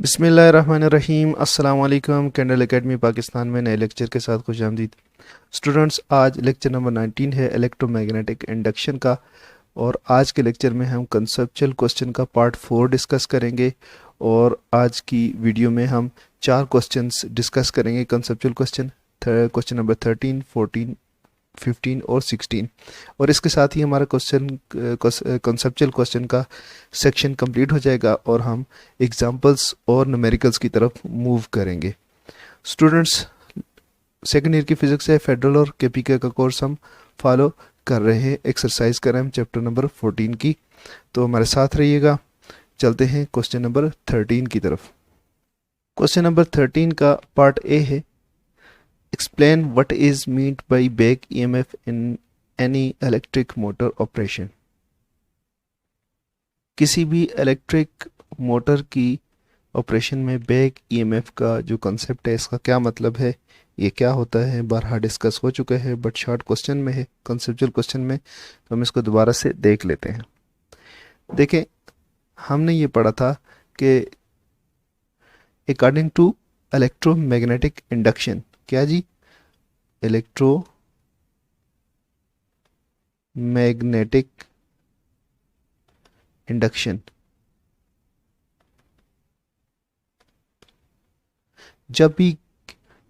बिस्मिल्लाहिर्रहमानिर्रहीम। अस्सलाम वालेकुम। कैंडल एकेडमी पाकिस्तान में नए लेक्चर के साथ खुशामदीद। स्टूडेंट्स, आज लेक्चर नंबर 19 है इलेक्ट्रोमैग्नेटिक इंडक्शन का, और आज के लेक्चर में हम कंसेप्चुअल क्वेश्चन का पार्ट 4 डिस्कस करेंगे। और आज की वीडियो में हम 4 क्वेश्चंस डिस्कस करेंगे कंसेप्चुअल क्वेश्चन। क्वेश्चन नंबर 13, 14, 15 और 16। और इसके साथ ही हमारा कंसेप्चुअल क्वेश्चन का सेक्शन कंप्लीट हो जाएगा और हम एग्जांपल्स और न्यूमेरिकल्स की तरफ मूव करेंगे। स्टूडेंट्स, सेकेंड ईयर की फिजिक्स है, फेडरल और केपीके का कोर्स हम फॉलो कर रहे हैं। एक्सरसाइज कर रहे हैं हम चैप्टर नंबर 14 की, तो हमारे साथ रहिएगा। चलते हैं क्वेश्चन नंबर 13 की तरफ। क्वेश्चन नंबर 13 का पार्ट ए है, explain what is meant by back EMF in any electric motor operation। किसी भी इलेक्ट्रिक मोटर की ऑपरेशन में बैक ईएमएफ का जो कंसेप्ट है, इसका क्या मतलब है, ये क्या होता है, बारहा डिस्कस हो चुका है बट शॉर्ट क्वेश्चन में है, कंसेप्चुअल क्वेश्चन में, तो हम इसको दोबारा से देख लेते हैं। देखें, हमने ये पढ़ा था कि अकॉर्डिंग टू इलेक्ट्रोमैग्नेटिक इंडक्शन, क्या जी, इलेक्ट्रोमैग्नेटिक इंडक्शन, जब भी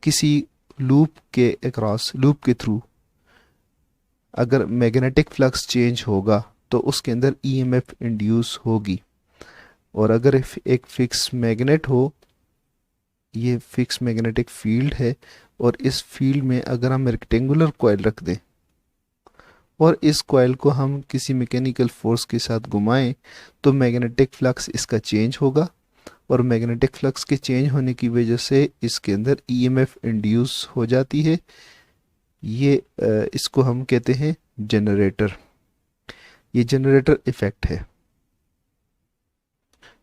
किसी लूप के अक्रॉस, लूप के थ्रू अगर मैग्नेटिक फ्लक्स चेंज होगा तो उसके अंदर ईएमएफ इंड्यूस होगी। और अगर एक फिक्स मैग्नेट हो, ये फिक्स मैग्नेटिक फील्ड है, और इस फील्ड में अगर हम रेक्टेंगुलर कॉइल रख दें और इस कॉइल को हम किसी मैकेनिकल फोर्स के साथ घुमाएं, तो मैग्नेटिक फ्लक्स इसका चेंज होगा, और मैग्नेटिक फ्लक्स के चेंज होने की वजह से इसके अंदर ईएमएफ इंड्यूस हो जाती है। ये इसको हम कहते हैं जनरेटर। ये जनरेटर इफेक्ट है,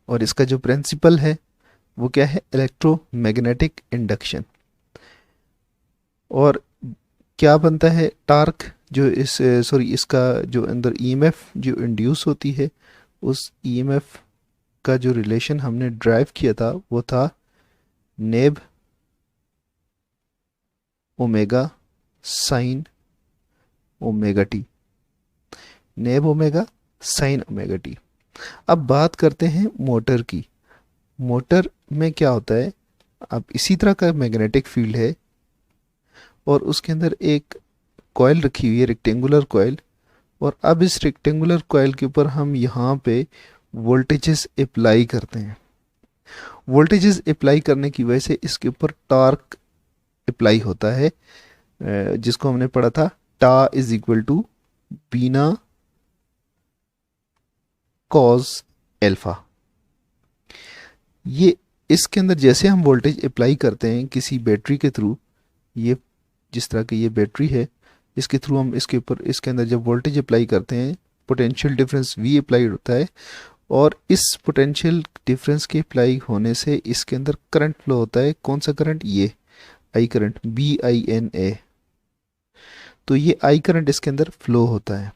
और इसका जो प्रिंसिपल है वो क्या है, इलेक्ट्रोमैग्नेटिक इंडक्शन। और क्या बनता है, टार्क जो इसका जो अंदर ईएमएफ जो इंड्यूस होती है, उस ईएमएफ का जो रिलेशन हमने ड्राइव किया था वो था नेब ओमेगा साइन ओमेगा टी, नेब ओमेगा साइन ओमेगा टी। अब बात करते हैं मोटर की। मोटर में क्या होता है, अब इसी तरह का मैग्नेटिक फील्ड है और उसके अंदर एक कॉइल रखी हुई है, रेक्टेंगुलर कॉइल, और अब इस रेक्टेंगुलर कॉइल के ऊपर हम यहाँ पे वोल्टेजेस अप्लाई करते हैं। वोल्टेजेस अप्लाई करने की वजह से इसके ऊपर टॉर्क अप्लाई होता है, जिसको हमने पढ़ा था tau is equal to BINA cos alpha. ये इसके अंदर जैसे हम वोल्टेज अप्लाई करते हैं किसी बैटरी के थ्रू, ये जिस तरह की ये बैटरी है, इसके थ्रू हम इसके ऊपर, इसके अंदर जब वोल्टेज अप्लाई करते हैं, पोटेंशियल डिफरेंस V अप्लाई होता है, और इस पोटेंशियल डिफरेंस के अप्लाई होने से इसके अंदर करंट फ्लो होता है। कौन सा करंट, ये आई करंट, BINA। तो ये आई करंट इसके अंदर फ्लो होता है।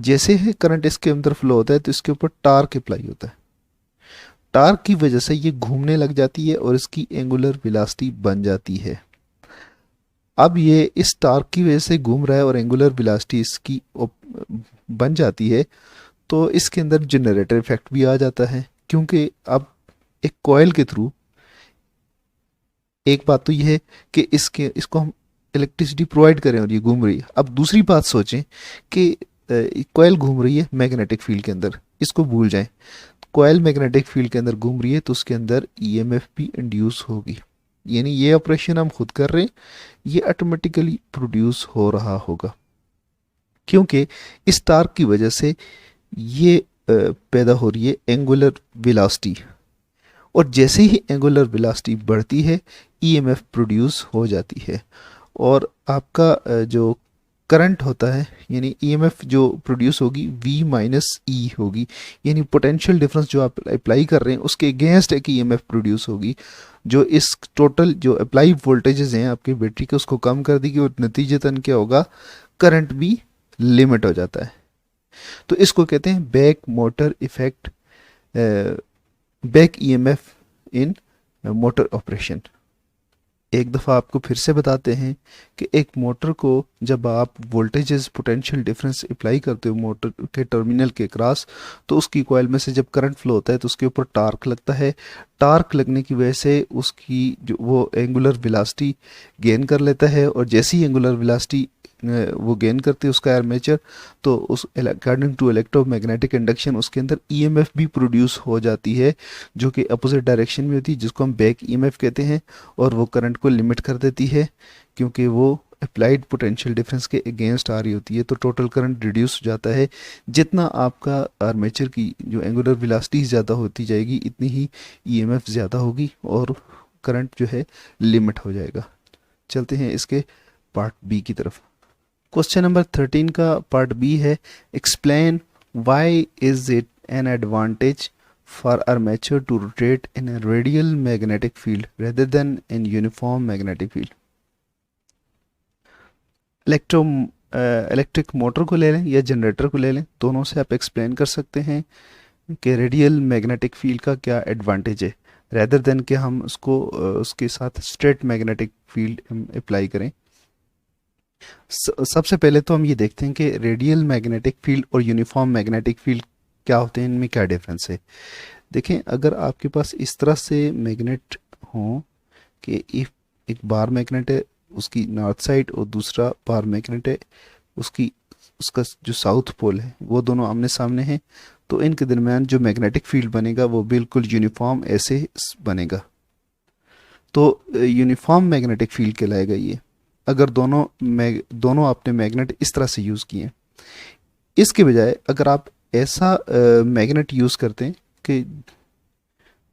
जैसे ही करंट इसके अंदर फ्लो होता है तो इसके ऊपर टार्क अप्लाई होता है। टार्क की वजह से ये घूमने लग जाती है और इसकी एंगुलर वेलोसिटी बन जाती है। अब ये इस टार्क की वजह से घूम रहा है और एंगुलर वेलोसिटी इसकी बन जाती है, तो इसके अंदर जनरेटर इफेक्ट भी आ जाता है। क्योंकि अब एक कॉइल के थ्रू, एक बात तो यह है कि इसको हम इलेक्ट्रिसिटी प्रोवाइड करें और ये घूम रही है। अब दूसरी बात सोचें कि कॉइल घूम रही है मैग्नेटिक फील्ड के अंदर, इसको भूल जाएं। कॉइल मैग्नेटिक फील्ड के अंदर घूम रही है तो उसके अंदर ईएमएफ भी इंड्यूस होगी, यानी ये ऑपरेशन हम खुद कर रहे हैं, ये ऑटोमेटिकली प्रोड्यूस हो रहा होगा, क्योंकि इस टार्क की वजह से ये पैदा हो रही है एंगुलर वेलोसिटी, और जैसे ही एंगुलर वेलोसिटी बढ़ती है ईएमएफ प्रोड्यूस हो जाती है। और आपका जो करंट होता है, यानी ईएमएफ जो प्रोड्यूस होगी V-E होगी, यानी पोटेंशियल डिफरेंस जो आप अप्लाई कर रहे हैं उसके अगेंस्ट एक ईएमएफ प्रोड्यूस होगी, जो इस टोटल जो अप्लाई वोल्टेजेस हैं आपकी बैटरी के उसको कम कर देगी, और नतीजतन क्या होगा, करंट भी लिमिट हो जाता है। तो इसको कहते हैं back motor effect, back EMF in motor operation. एक दफ़ा आपको फिर से बताते हैं कि एक मोटर को जब आप वोल्टेजेस पोटेंशियल डिफरेंस अप्लाई करते हो मोटर के टर्मिनल के क्रॉस, तो उसकी कॉइल में से जब करंट फ्लो होता है तो उसके ऊपर टार्क लगता है। टार्क लगने की वजह से उसकी जो वो एंगुलर वेलोसिटी गेन कर लेता है, और जैसी एंगुलर वेलोसिटी वो गेन करती है उसका आर्मेचर, तो उस अकॉर्डिंग टू इलेक्ट्रोमैग्नेटिक इंडक्शन उसके अंदर ईएमएफ भी प्रोड्यूस हो जाती है, जो कि अपोजिट डायरेक्शन में होती है, जिसको हम बैक ईएमएफ कहते हैं, और वो करंट को लिमिट कर देती है क्योंकि वो अप्लाइड पोटेंशियल डिफरेंस के अगेंस्ट आ रही होती है। तो टोटल करंट रिड्यूस हो जाता है। जितना आपका आर्मेचर की जो एंगुलर वेलोसिटी ज़्यादा होती जाएगी, इतनी ही ईएमएफ ज़्यादा होगी और करंट जो है लिमिट हो जाएगा। चलते हैं इसके पार्ट बी की तरफ। क्वेश्चन नंबर 13 का पार्ट बी है, explain why is it an advantage for armature to rotate in a radial magnetic field rather than in uniform magnetic field. Electric motor को ले लें या जनरेटर को ले लें, दोनों से आप एक्सप्लेन कर सकते हैं कि रेडियल मैग्नेटिक फील्ड का क्या एडवांटेज है, रेदर देन कि हम उसको उसके साथ स्ट्रेट मैग्नेटिक फील्ड अप्लाई करें। सबसे पहले तो हम ये देखते हैं कि रेडियल मैग्नेटिक फील्ड और यूनिफॉर्म मैग्नेटिक फील्ड क्या होते हैं, इनमें क्या डिफरेंस है। देखें, अगर आपके पास इस तरह से मैग्नेट हो कि एक बार मैग्नेट है उसकी नॉर्थ साइड और दूसरा बार मैग्नेट है उसका जो साउथ पोल है, वो दोनों आमने सामने हैं, तो इनके दरमियान जो मैग्नेटिक फील्ड बनेगा वो बिल्कुल यूनिफॉर्म ऐसे बनेगा, तो यूनिफॉर्म मैग्नेटिक फील्ड कहलाएगा ये, अगर दोनों आपने मैग्नेट इस तरह से यूज़ किए। इसके बजाय अगर आप ऐसा मैग्नेट यूज़ करते हैं कि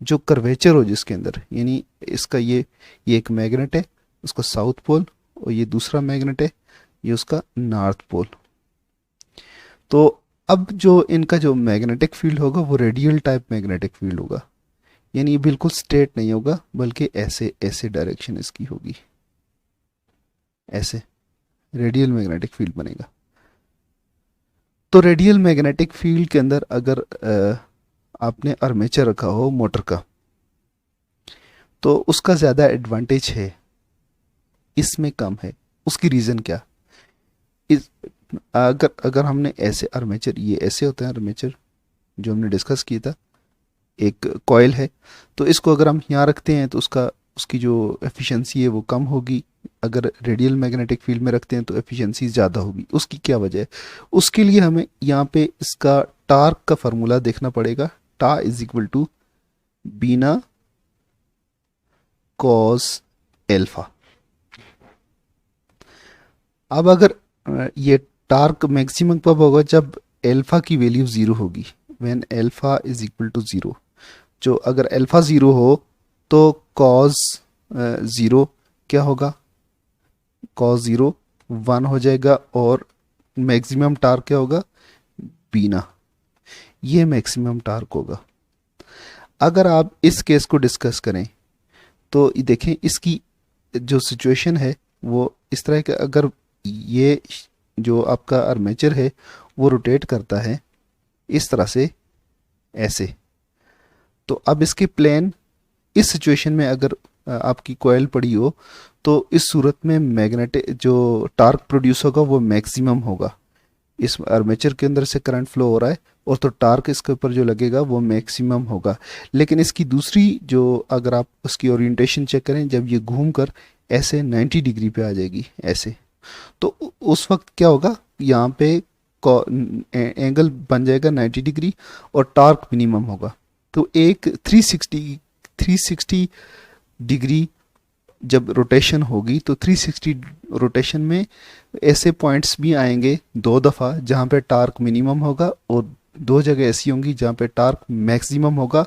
जो कर्वेचर हो जिसके अंदर, यानी इसका ये एक मैग्नेट है उसका साउथ पोल, और ये दूसरा मैग्नेट है ये उसका नॉर्थ पोल, तो अब जो इनका जो मैग्नेटिक फील्ड होगा वो रेडियल टाइप मैग्नेटिक फील्ड होगा, यानी ये बिल्कुल स्ट्रेट नहीं होगा बल्कि ऐसे ऐसे डायरेक्शन इसकी होगी, ऐसे रेडियल मैग्नेटिक फील्ड बनेगा। तो रेडियल मैग्नेटिक फील्ड के अंदर अगर आपने आर्मेचर रखा हो मोटर का, तो उसका ज़्यादा एडवांटेज है, इसमें कम है। उसकी रीज़न क्या, अगर हमने ऐसे आर्मेचर, ये ऐसे होते हैं आर्मेचर जो हमने डिस्कस किया था, एक कॉइल है, तो इसको अगर हम यहाँ रखते हैं तो उसकी जो एफिशिएंसी है वो कम होगी। अगर रेडियल मैग्नेटिक फील्ड में रखते हैं तो एफिशिएंसी ज़्यादा होगी। उसकी क्या वजह है, उसके लिए हमें यहाँ पे इसका टार्क का फार्मूला देखना पड़ेगा। Tau is equal to BINA cos alpha. अब अगर ये टार्क मैक्सिमम कब होगा, जब एल्फा की वैल्यू 0 होगी, when alpha is equal to 0। जो अगर एल्फा 0 हो तो कॉस 0 क्या होगा, कॉस 0 1 हो जाएगा, और मैक्सिमम टार्क क्या होगा, बीना, ये मैक्सिमम टार्क होगा। अगर आप इस केस को डिस्कस करें तो देखें इसकी जो सिचुएशन है वो इस तरह का, अगर ये जो आपका आर्मेचर है वो रोटेट करता है इस तरह से ऐसे, तो अब इसके प्लेन इस सिचुएशन में अगर आपकी कॉइल पड़ी हो तो इस सूरत में मैग्नेटिक जो टार्क प्रोड्यूस होगा वो मैक्सिमम होगा। इस आर्मेचर के अंदर से करंट फ्लो हो रहा है और तो टार्क इसके ऊपर जो लगेगा वो मैक्सिमम होगा। लेकिन इसकी दूसरी जो, अगर आप उसकी ओरिएंटेशन चेक करें, जब ये घूम कर ऐसे 90 डिग्री पे आ जाएगी ऐसे, तो उस वक्त क्या होगा, यहाँ पे एंगल बन जाएगा 90 डिग्री और टार्क मिनिमम होगा। तो एक 360 डिग्री जब रोटेशन होगी तो 360 रोटेशन में ऐसे पॉइंट्स भी आएंगे 2 दफ़ा जहाँ पे टार्क मिनिमम होगा, और 2 जगह ऐसी होंगी जहाँ पे टार्क मैक्सिमम होगा,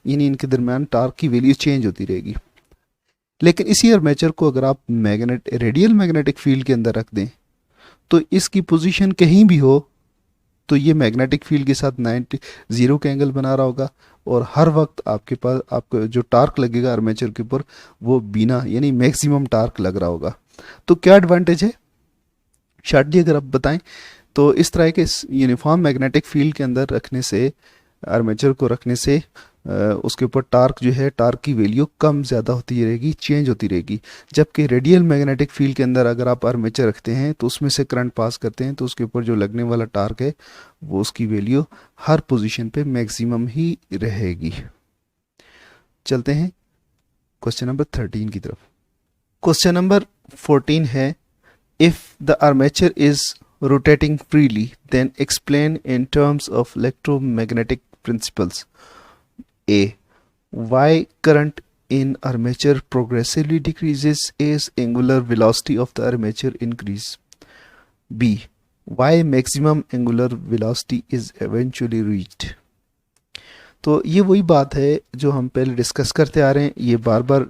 यानी इनके दरमियान टार्क की वैल्यू चेंज होती रहेगी। लेकिन इसी आर्मेचर को अगर आप रेडियल मैग्नेटिक फील्ड के अंदर रख दें तो इसकी पोजीशन कहीं भी हो तो ये मैग्नेटिक फील्ड के साथ 0 का एंगल बना रहा होगा, और हर वक्त आपके पास आपको जो टार्क लगेगा आर्मेचर के ऊपर वो बिना, यानी मैक्सिमम टार्क लग रहा होगा। तो क्या एडवांटेज है शार्ट जी, अगर आप बताएं तो इस तरह के यूनिफॉर्म मैग्नेटिक फील्ड के अंदर रखने से, आर्मेचर को रखने से, उसके ऊपर टार्क जो है, टार्क की वैल्यू कम ज़्यादा होती रहेगी, चेंज होती रहेगी। जबकि रेडियल मैग्नेटिक फील्ड के अंदर अगर आप आर्मेचर रखते हैं तो उसमें से करंट पास करते हैं तो उसके ऊपर जो लगने वाला टार्क है वो उसकी वैल्यू हर पोजीशन पे मैक्सिमम ही रहेगी। चलते हैं क्वेश्चन नंबर 13 की तरफ। क्वेश्चन नंबर 14 है, if the armature is rotating freely, then explain in terms of electromagnetic principles. A. Why current in armature progressively decreases as angular velocity of the armature increase. B. Why maximum angular velocity is eventually reached. तो ये वही बात है जो हम पहले discuss करते आ रहे हैं, ये बार बार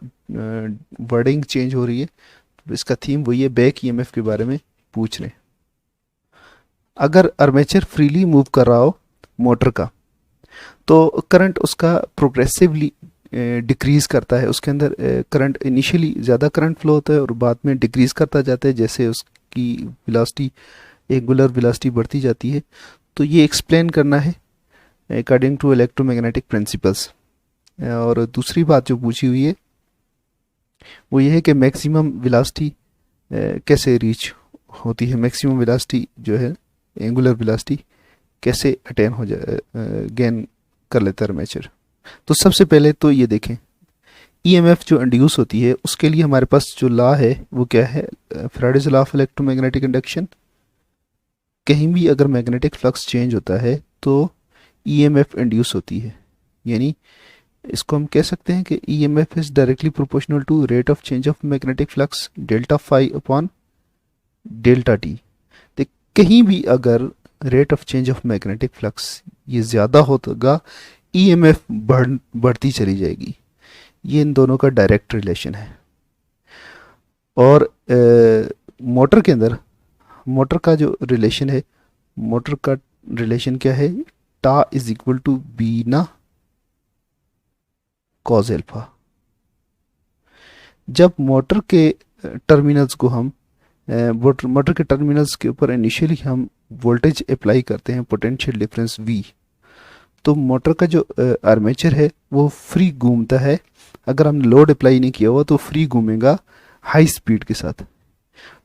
वर्डिंग चेंज हो रही है। तो इसका थीम वही है, बैक ईएमएफ के बारे में पूछ रहे हैं। अगर आर्मेचर फ्रीली मूव कर रहा हो मोटर का तो करंट उसका प्रोग्रेसिवली डिक्रीज करता है। उसके अंदर करंट इनिशियली ज़्यादा करंट फ्लो होता है और बाद में डिक्रीज करता जाता है जैसे उसकी वेलोसिटी, एंगुलर वेलोसिटी बढ़ती जाती है। तो ये एक्सप्लेन करना है अकॉर्डिंग टू इलेक्ट्रोमैग्नेटिक प्रिंसिपल्स। और दूसरी बात जो पूछी हुई है वो ये है कि मैक्सिमम वेलोसिटी कैसे रीच होती है, मैक्सिमम वेलोसिटी जो है एंगुलर वेलोसिटी कैसे अटेन हो जाए, गेन कर लेता है आर्मेचर। तो सबसे पहले तो ये देखें, ईएमएफ जो इंड्यूस होती है उसके लिए हमारे पास जो लॉ है वो क्या है, Faraday's law of electromagnetic induction. कहीं भी अगर मैग्नेटिक फ्लक्स चेंज होता है तो ईएमएफ इंड्यूस होती है, यानी इसको हम कह सकते हैं कि EMF is directly proportional to rate of change of magnetic flux delta phi upon delta T. कहीं भी अगर rate of change of magnetic flux ये ज़्यादा होगा, ईएमएफ बढ़ती चली जाएगी। ये इन दोनों का डायरेक्ट रिलेशन है। और मोटर के अंदर मोटर का जो रिलेशन है, मोटर का रिलेशन क्या है, tau is equal to be ना कॉज एल्फा। जब मोटर के टर्मिनल्स को हम मोटर के टर्मिनल्स के ऊपर इनिशियली हम वोल्टेज अप्लाई करते हैं, पोटेंशियल डिफरेंस V, तो मोटर का जो आर्मेचर है वो फ्री घूमता है। अगर हमने लोड अप्लाई नहीं किया हुआ तो फ्री घूमेगा हाई स्पीड के साथ,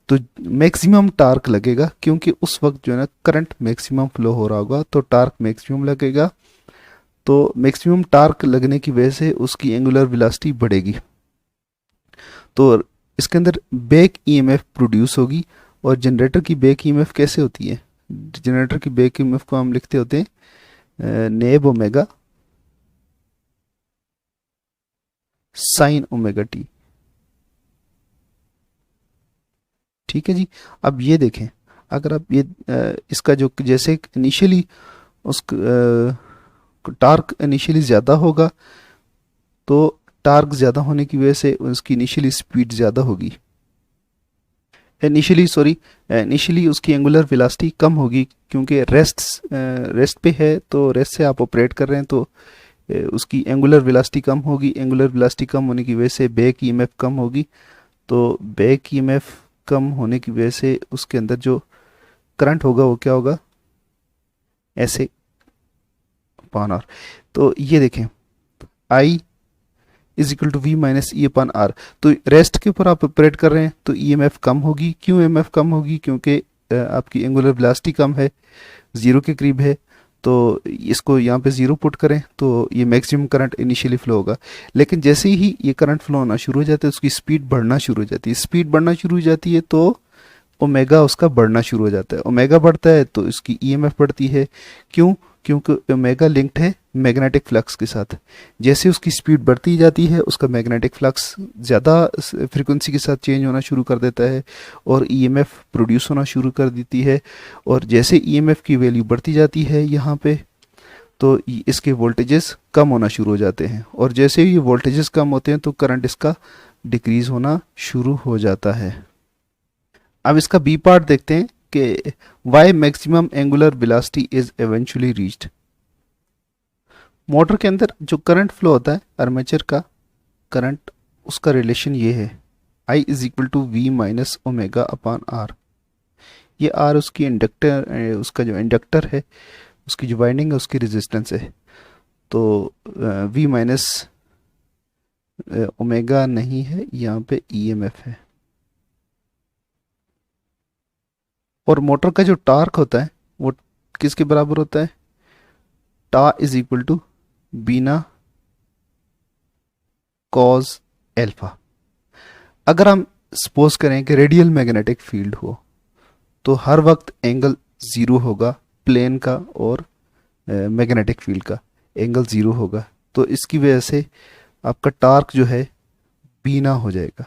तो मैक्सिमम टार्क लगेगा क्योंकि उस वक्त जो है ना करंट मैक्सिमम फ्लो हो रहा होगा तो टार्क मैक्सिमम लगेगा। तो मैक्सिमम टार्क लगने की वजह से उसकी एंगुलर वेलोसिटी बढ़ेगी। तो इसके अंदर बैक ईएमएफ प्रोड्यूस होगी। और जनरेटर की बैक ईएमएफ कैसे होती है, जनरेटर की बैक ईएमएफ को हम लिखते होते हैं नेब ओमेगा साइन ओमेगा टी। ठीक है जी। अब ये देखें, अगर आप ये इसका जो जैसे इनिशियली उस टार्क इनिशियली ज़्यादा होगा तो टार्क ज़्यादा होने की वजह से उसकी इनिशियली स्पीड ज़्यादा होगी, इनिशियली उसकी एंगुलर वेलोसिटी कम होगी क्योंकि रेस्ट पे है, तो रेस्ट से आप ऑपरेट कर रहे हैं तो उसकी एंगुलर वेलोसिटी कम होगी। एंगुलर वेलोसिटी कम होने की वजह से बैक ईएमएफ कम होगी, तो बैक ईएमएफ कम होने की वजह से उसके अंदर जो करंट होगा वो क्या होगा, ऐसे अपॉन आर। तो ये देखें I is equal to V minus E upon R. तो रेस्ट के ऊपर आप ऑपरेट कर रहे हैं तो ईएमएफ कम होगी। क्यों ईएमएफ कम होगी, क्योंकि आपकी एंगुलर वेलोसिटी कम है, ज़ीरो के करीब है। तो इसको यहाँ पे ज़ीरो पुट करें तो ये मैक्सिमम करंट इनिशियली फ्लो होगा। लेकिन जैसे ही ये करंट फ्लो होना शुरू हो जाता है उसकी स्पीड बढ़ना शुरू हो जाती है। स्पीड बढ़ना शुरू हो जाती है तो ओमेगा उसका बढ़ना शुरू हो जाता है। ओमेगा बढ़ता है तो इसकी ईएमएफ बढ़ती है। क्यों, क्योंकि ओमेगा लिंक्ड है मैग्नेटिक फ्लक्स के साथ। जैसे उसकी स्पीड बढ़ती जाती है उसका मैग्नेटिक फ्लक्स ज़्यादा फ्रीक्वेंसी के साथ चेंज होना शुरू कर देता है और ईएमएफ प्रोड्यूस होना शुरू कर देती है। और जैसे ईएमएफ की वैल्यू बढ़ती जाती है यहाँ पे तो इसके वोल्टेजेस कम होना शुरू हो जाते हैं। और जैसे ही ये वोल्टेजेस कम होते हैं तो करंट इसका डिक्रीज होना शुरू हो जाता है। अब इसका बी पार्ट देखते हैं कि why maximum angular velocity is eventually reached. Motor के अंदर जो करंट फ्लो होता है आर्मेचर का करंट, उसका रिलेशन ये है I is equal to V minus omega upon R. ये आर उसकी इंडक्टर, उसका जो इंडक्टर है, उसकी जो वाइंडिंग है, उसकी रेजिस्टेंस है। तो V माइनस ओमेगा नहीं है, यहाँ पे EMF है। और मोटर का जो टार्क होता है वो किसके बराबर होता है? Tau is equal to BINA cos alpha. अगर हम सपोज करें कि रेडियल मैग्नेटिक फील्ड हो तो हर वक्त एंगल ज़ीरो होगा प्लेन का, और मैग्नेटिक फील्ड का एंगल ज़ीरो होगा, तो इसकी वजह से आपका टार्क जो है बीना हो जाएगा।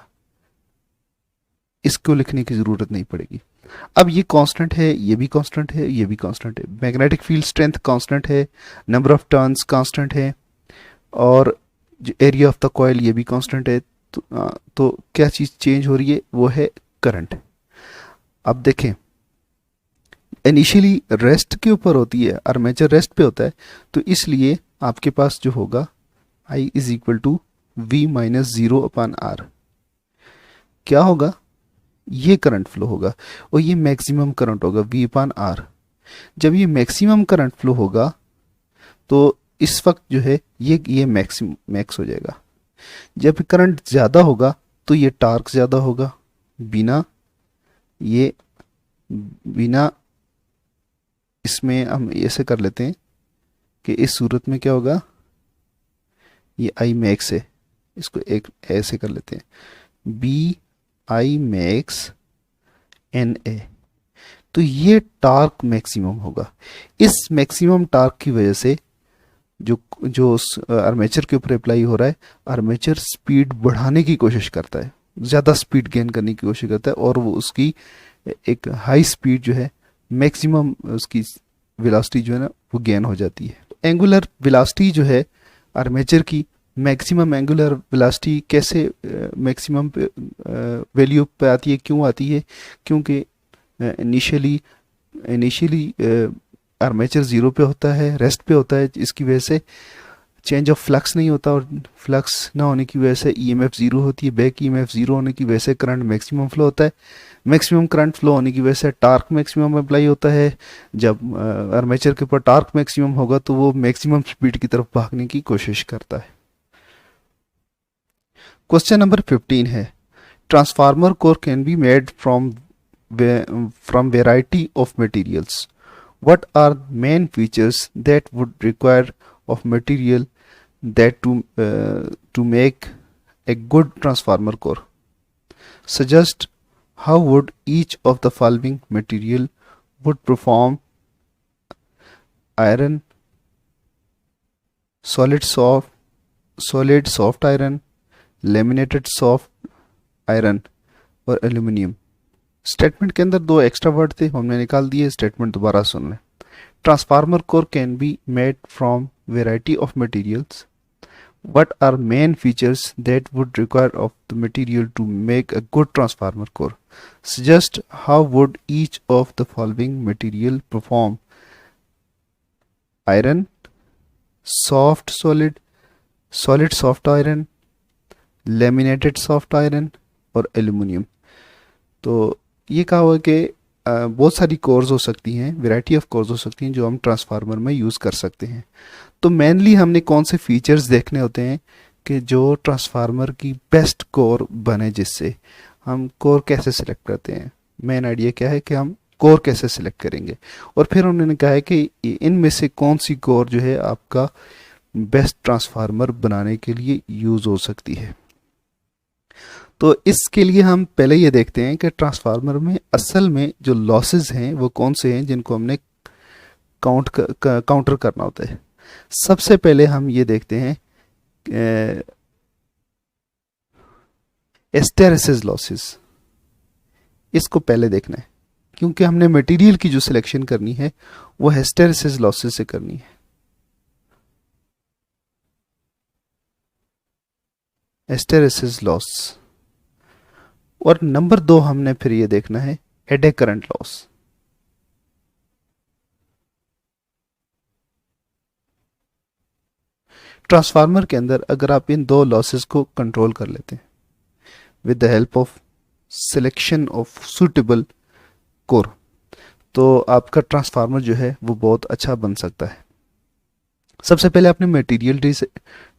इसको लिखने की ज़रूरत नहीं पड़ेगी। अब ये कांस्टेंट है, ये भी कांस्टेंट है, ये भी कांस्टेंट है। मैग्नेटिक फील्ड स्ट्रेंथ कांस्टेंट है, नंबर ऑफ टर्न्स कांस्टेंट है, और जो एरिया ऑफ द कॉइल ये भी कांस्टेंट है। तो क्या चीज़ चेंज हो रही है? वो है करंट। अब देखें, इनिशियली रेस्ट के ऊपर होती है, आर्मेचर रेस्ट पे होता है, तो इसलिए आपके पास जो होगा I is equal to V minus zero upon R। क्या होगा? ये करंट फ्लो होगा, और ये मैक्सिमम करंट होगा V अपान R। जब ये मैक्सिमम करंट फ्लो होगा तो इस वक्त जो है ये मैक्स हो जाएगा। जब करंट ज़्यादा होगा तो ये टार्क ज़्यादा होगा, बिना इसमें हम ऐसे कर लेते हैं कि इस सूरत में क्या होगा, ये I मैक्स है, इसको एक ऐसे कर लेते हैं, BI मैक्स NA। तो ये टार्क मैक्सिमम होगा। इस मैक्सिमम टार्क की वजह से जो जो आर्मेचर के ऊपर अप्लाई हो रहा है, आर्मेचर स्पीड बढ़ाने की कोशिश करता है, ज़्यादा स्पीड गेन करने की कोशिश करता है, और वो उसकी एक हाई स्पीड जो है, मैक्सिमम उसकी वेलोसिटी जो है ना वो गेन हो जाती है। एंगुलर वेलोसिटी जो है आर्मेचर की, मैक्सिमम एंगुलर वेलोसिटी कैसे मैक्सिमम वैल्यू पे आती है? क्यों आती है? क्योंकि इनिशियली आर्मेचर ज़ीरो पे होता है, रेस्ट पे होता है, इसकी वजह से चेंज ऑफ फ्लक्स नहीं होता, और फ्लक्स ना होने की वजह से EMF ज़ीरो होती है। बैक EMF ज़ीरो होने की वजह से करंट मैक्सिमम फ्लो होता है। मैक्सिमम करंट फ्लो होने की वजह से टार्क मैक्सिमम अप्लाई होता है। जब आर्मेचर के ऊपर टार्क मैक्सिमम होगा तो वो मैक्सिमम स्पीड की तरफ भागने की कोशिश करता है। क्वेश्चन नंबर 15 है, transformer core can be made from variety of materials. What are main features that would require of material that to make a good transformer core? Suggest how would each of the following material would perform: iron, solid soft iron, laminated soft iron और aluminium. Statement के अंदर दो extra word थे, हमने निकाल दिए। Statement दोबारा सुन लें। Transformer core can be made from variety of materials. What are main features that would require of the material to make a good transformer core? Suggest how would each of the following material perform: iron, solid soft iron, laminated soft iron और aluminium. तो ये कहा हुआ कि बहुत सारी course हो सकती हैं, वैरायटी ऑफ कोर्स हो सकती हैं जो हम ट्रांसफार्मर में यूज़ कर सकते हैं। तो मेनली हमने कौन से फीचर्स देखने होते हैं कि जो ट्रांसफार्मर की बेस्ट कोर बने, जिससे हम कोर कैसे सिलेक्ट करते हैं। मेन आइडिया क्या है कि हम कोर कैसे सिलेक्ट करेंगे, और फिर उन्होंने कहा है कि इनमें से कौन सी कोर जो है आपका बेस्ट ट्रांसफार्मर बनाने के लिए यूज़ हो सकती है। तो इसके लिए हम पहले ये देखते हैं कि ट्रांसफार्मर में असल में जो लॉसेस हैं वो कौन से हैं जिनको हमने काउंटर करना होता है। सबसे पहले हम ये देखते हैं हिस्टैरिसीस लॉसेस। इसको पहले देखना है क्योंकि हमने मटेरियल की जो सिलेक्शन करनी है वो हिस्टैरिसीस लॉसेस से करनी है। Hysteresis loss. और नंबर 2 हमने फिर ये देखना है एडे करंट लॉस। ट्रांसफार्मर के अंदर अगर आप इन दो लॉसेस को कंट्रोल कर लेते हैं with the help of selection of suitable core, तो आपका ट्रांसफार्मर जो है वो बहुत अच्छा बन सकता है। सबसे पहले आपने मटेरियल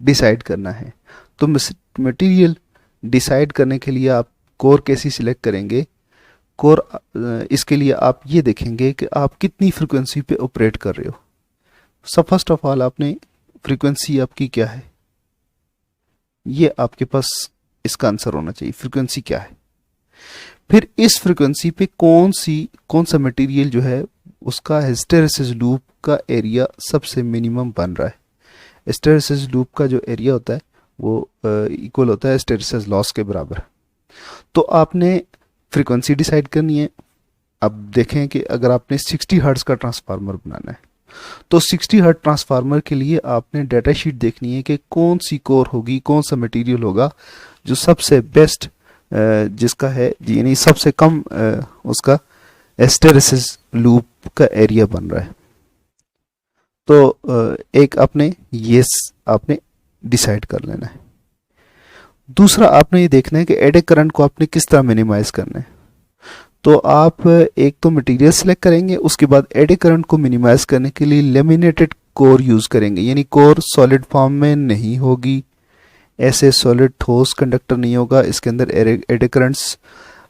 डिसाइड करना है। तो मटेरियल डिसाइड करने के लिए आप कोर कैसी सिलेक्ट करेंगे? कोर इसके लिए आप ये देखेंगे कि आप कितनी फ्रीक्वेंसी पे ऑपरेट कर रहे हो। सब फर्स्ट ऑफ ऑल आपने फ्रीक्वेंसी आपकी क्या है, ये आपके पास इसका आंसर होना चाहिए, फ्रीक्वेंसी क्या है। फिर इस फ्रीक्वेंसी पे कौन सा मटेरियल जो है उसका हिस्टैरिसीस लूप का एरिया सबसे मिनिमम बन रहा है। हिस्टैरिसीस लूप का जो एरिया होता है वो इक्वल होता है हिस्टैरिसीस लॉस के बराबर। तो आपने फ्रीक्वेंसी डिसाइड करनी है। अब देखें कि अगर आपने 60 हर्ट्ज का ट्रांसफार्मर बनाना है तो 60 हर्ट्ज ट्रांसफार्मर के लिए आपने डाटा शीट देखनी है कि कौन सी कोर होगी, कौन सा मटेरियल होगा जो सबसे बेस्ट जिसका है, यानी सबसे कम उसका हिस्टैरिसीस लूप का एरिया बन रहा है। तो एक आपने डिसाइड कर लेना है। दूसरा आपने ये देखना है कि एडे करंट को आपने किस तरह मिनिमाइज करना है। तो आप एक तो मटेरियल सेलेक्ट करेंगे, उसके बाद एडे करंट को मिनिमाइज करने के लिए लेमिनेटेड कोर यूज करेंगे, यानी कोर सॉलिड फॉर्म में नहीं होगी, ऐसे सॉलिड ठोस कंडक्टर नहीं होगा, इसके अंदर एडे करंट्स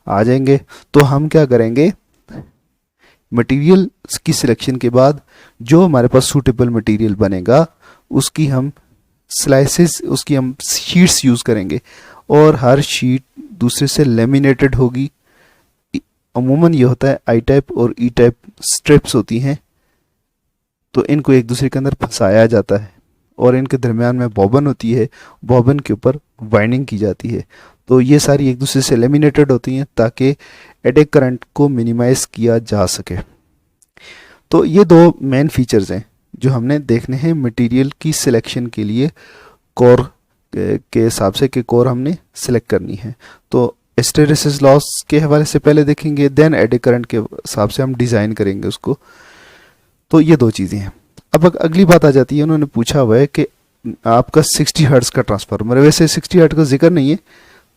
आ जाएंगे। तो हम क्या करेंगे, मटेरियल की सिलेक्शन के बाद जो हमारे पास सूटेबल मटेरियल बनेगा उसकी हम शीट्स यूज करेंगे और हर शीट दूसरे से लेमिनेटेड होगी। अमूमन ये होता है आई टाइप और ई टाइप स्ट्रिप्स होती हैं, तो इनको एक दूसरे के अंदर फंसाया जाता है और इनके दरमियान में बॉबन होती है, बॉबन के ऊपर वाइंडिंग की जाती है। तो ये सारी एक दूसरे से लेमिनेटेड होती हैं ताकि एडे करंट को मिनिमाइज किया जा सके। तो ये दो मेन फीचर्स हैं जो हमने देखने हैं मटेरियल की सिलेक्शन के लिए, कोर के हिसाब से कि कोर हमने सिलेक्ट करनी है। तो हिस्टैरिसीस लॉस के हवाले से पहले देखेंगे, देन एडे करंट के हिसाब से हम डिज़ाइन करेंगे उसको। तो ये दो चीज़ें हैं। अब अगली बात आ जाती है, उन्होंने पूछा हुआ है कि आपका 60 हर्ट्ज का ट्रांसफार्मर है। वैसे 60 हर्ट्ज का जिक्र नहीं है,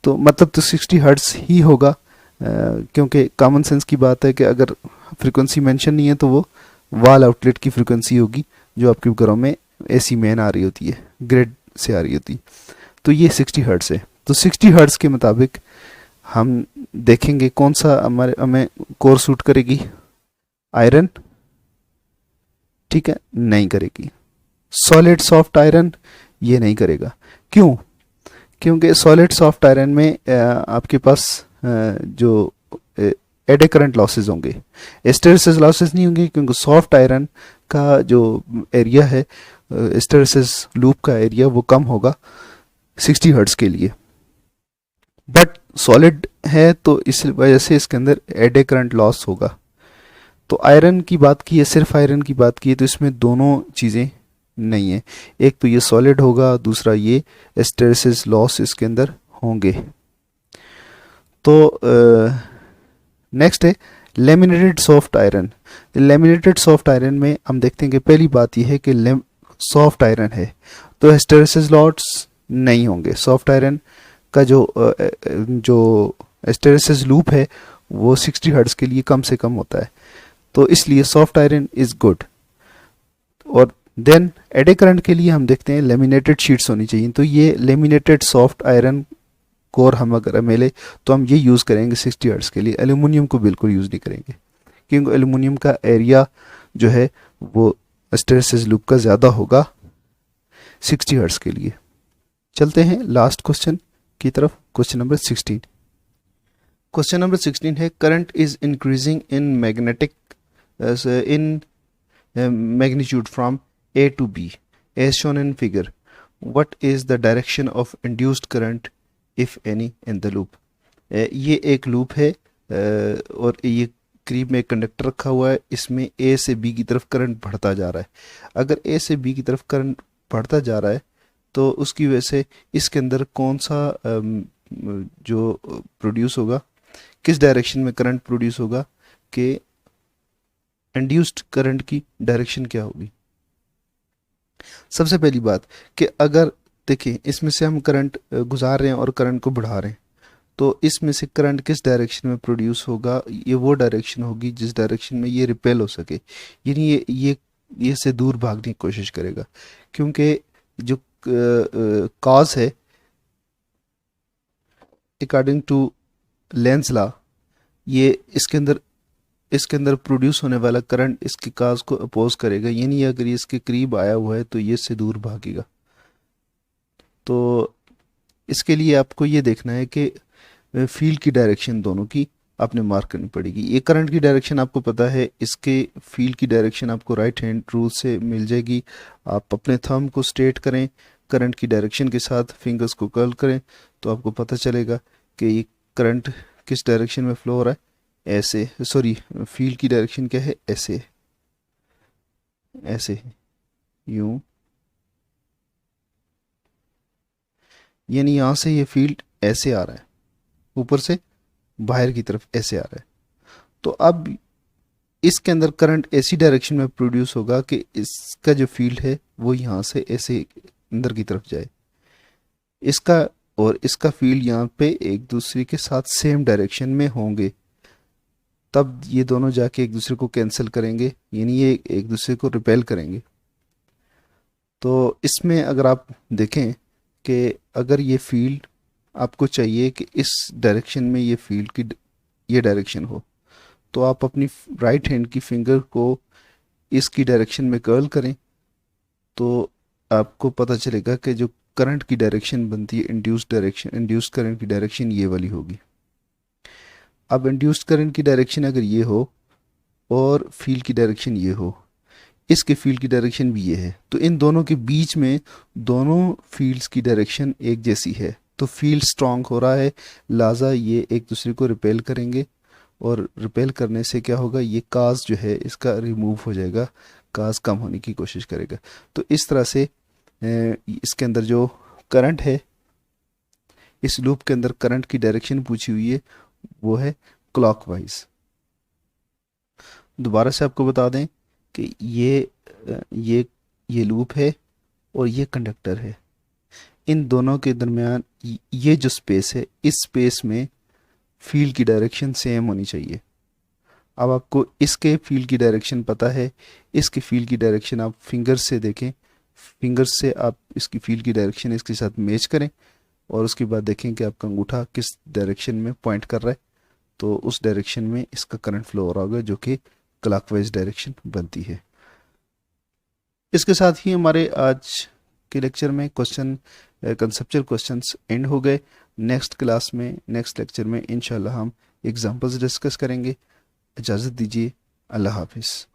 तो मतलब तो 60 हर्ट्ज ही होगा, क्योंकि कॉमन सेंस की बात है कि अगर फ्रीक्वेंसी मेंशन नहीं है तो वो वाल आउटलेट की फ्रीक्वेंसी होगी जो आपके घरों में एसी मेन आ रही होती है, ग्रिड से आ रही होती है। तो ये 60 हर्ट्ज है। तो 60 हर्ट्ज के मुताबिक हम देखेंगे कौन सा हमें कोर सूट करेगी। आयरन, ठीक है, नहीं करेगी। सॉलिड सॉफ्ट आयरन, ये नहीं करेगा। क्यों? क्योंकि सॉलिड सॉफ्ट आयरन में आपके पास जो एडे करंट लॉसेज होंगे, हिस्टैरिसीस लॉसेज नहीं होंगे, क्योंकि सॉफ्ट आयरन का जो एरिया है, हिस्टैरिसीस लूप का एरिया, वो कम होगा 60 हर्ट्ज के लिए। बट सॉलिड है तो इस वजह से इसके अंदर एडे करंट लॉस होगा। तो आयरन की बात की है, सिर्फ आयरन की बात की है, तो इसमें दोनों चीज़ें नहीं है। एक तो ये सॉलिड होगा, दूसरा ये हिस्टैरिसीस लॉस इसके अंदर होंगे। तो नेक्स्ट है laminated soft iron. Laminated soft iron में हम देखते हैं कि पहली बात यह है कि सॉफ्ट आयरन है तो हिस्टैरिसीस लॉस नहीं होंगे। सॉफ्ट आयरन का जो हिस्टैरिसीस लूप है वो 60 हर्ट्ज के लिए कम से कम होता है, तो इसलिए सॉफ्ट आयरन इज गुड। और देन एडे करंट के लिए हम देखते हैं लेमिनेटेड शीट्स होनी चाहिए। तो ये लेमिनेटेड सॉफ्ट आयरन कोर हम अगर मिले तो हम ये यूज़ करेंगे 60 हर्ट्ज के लिए। एल्यूमिनियम को बिल्कुल यूज़ नहीं करेंगे, क्योंकि एल्यूमिनियम का एरिया जो है वो हिस्टैरिसीस लूप का ज़्यादा होगा 60 हर्ट्ज के लिए। चलते हैं लास्ट क्वेश्चन की तरफ, क्वेश्चन नंबर 16। क्वेश्चन नंबर 16 है, current is increasing in magnetic in magnitude from A to B as shown in figure. What is the direction of induced current if any in the loop? ये एक loop है और ये करीब में एक conductor रखा हुआ है, इसमें A से B की तरफ करंट बढ़ता जा रहा है। अगर A से B की तरफ करंट बढ़ता जा रहा है तो उसकी वजह से इसके अंदर कौन सा जो प्रोड्यूस होगा, किस डायरेक्शन में करंट प्रोड्यूस होगा, कि इंड्यूस्ड करंट की डायरेक्शन क्या होगी। सबसे पहली बात कि अगर देखिए इसमें से हम करंट गुजार रहे हैं और करंट को बढ़ा रहे हैं, तो इसमें से करंट किस डायरेक्शन में प्रोड्यूस होगा, ये वो डायरेक्शन होगी जिस डायरेक्शन में ये रिपेल हो सके। यानी ये ये से दूर भागने की कोशिश करेगा, क्योंकि जो कॉज है अकॉर्डिंग टू लेंस लॉ, ये इसके अंदर प्रोड्यूस होने वाला करंट इसकी काज को अपोज करेगा, यानी अगर ये इसके करीब आया हुआ है तो ये इससे दूर भागेगा। तो इसके लिए आपको ये देखना है कि फील्ड की डायरेक्शन दोनों की आपने मार्क करनी पड़ेगी। ये करंट की डायरेक्शन आपको पता है, इसके फील्ड की डायरेक्शन आपको राइट हैंड रूल से मिल जाएगी। आप अपने थंब को स्ट्रेट करें, करंट की डायरेक्शन के साथ फिंगर्स को कर्ल करें, तो आपको पता चलेगा कि ये करंट किस डायरेक्शन में फ्लो हो रहा है। ऐसे, सॉरी, फील्ड की डायरेक्शन क्या है, ऐसे, ऐसे, यूं, यानी यहाँ से ये फील्ड ऐसे आ रहा है, ऊपर से बाहर की तरफ ऐसे आ रहा है। तो अब इसके अंदर करंट ऐसी डायरेक्शन में प्रोड्यूस होगा कि इसका जो फील्ड है वो यहाँ से ऐसे अंदर की तरफ जाए। इसका और इसका फील्ड यहाँ पे एक दूसरे के साथ सेम डायरेक्शन में होंगे, तब ये दोनों जाके एक दूसरे को कैंसिल करेंगे, यानी ये एक दूसरे को रिपेल करेंगे। तो इसमें अगर आप देखें कि अगर ये फील्ड आपको चाहिए कि इस डायरेक्शन में ये फील्ड की ये डायरेक्शन हो, तो आप अपनी राइट हैंड की फिंगर को इसकी डायरेक्शन में कर्ल करें, तो आपको पता चलेगा कि जो करंट की डायरेक्शन बनती है, इंड्यूस्ड करंट की डायरेक्शन ये वाली होगी। अब इंड्यूस्ड करंट की डायरेक्शन अगर ये हो और फील्ड की डायरेक्शन ये हो, इसके फील्ड की डायरेक्शन भी ये है, तो इन दोनों के बीच में दोनों फील्ड्स की डायरेक्शन एक जैसी है, तो फील्ड स्ट्रांग हो रहा है, लिहाजा ये एक दूसरे को रिपेल करेंगे, और रिपेल करने से क्या होगा, ये काज जो है इसका रिमूव हो जाएगा, काज कम होने की कोशिश करेगा। तो इस तरह से इसके अंदर जो करंट है, इस लूप के अंदर करंट की डायरेक्शन पूछी हुई है, वो है क्लॉकवाइज। दोबारा से आपको बता दें कि ये लूप है और ये कंडक्टर है, इन दोनों के दरमियान ये जो स्पेस है, इस स्पेस में फील्ड की डायरेक्शन सेम होनी चाहिए। अब आपको इसके फील्ड की डायरेक्शन पता है, इसके फील्ड की डायरेक्शन आप फिंगर से देखें, फिंगर से आप इसकी फील्ड की डायरेक्शन इसके साथ मैच करें, और उसके बाद देखें कि आपका अंगूठा किस डायरेक्शन में पॉइंट कर रहा है, तो उस डायरेक्शन में इसका करंट फ्लो हो रहा होगा, जो कि क्लॉकवाइज डायरेक्शन बनती है। इसके साथ ही हमारे आज के लेक्चर में कंसेप्चुअल क्वेश्चंस एंड हो गए। नेक्स्ट लेक्चर में इंशाल्लाह हम एग्जांपल्स डिस्कस करेंगे। इजाज़त दीजिए, अल्लाह हाफिज़।